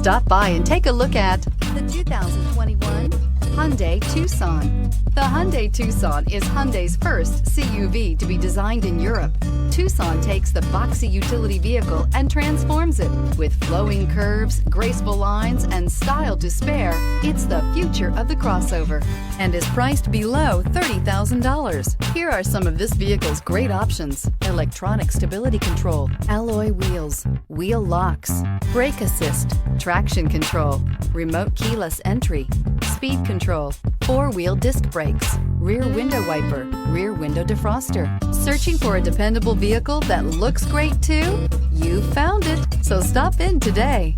Stop by and take a look at the 2021 Hyundai Tucson. The Hyundai Tucson is Hyundai's first CUV to be designed in Europe. Tucson takes the boxy utility vehicle and transforms it. With flowing curves, graceful lines, and style to spare, it's the future of the crossover and is priced below $30,000. Here are some of this vehicle's great options: electronic stability control, alloy wheels, wheel locks, brake assist, traction control, remote keyless entry, speed control, four-wheel disc brakes, rear window wiper, rear window defroster. Searching for a dependable vehicle that looks great too? You found it, so stop in today.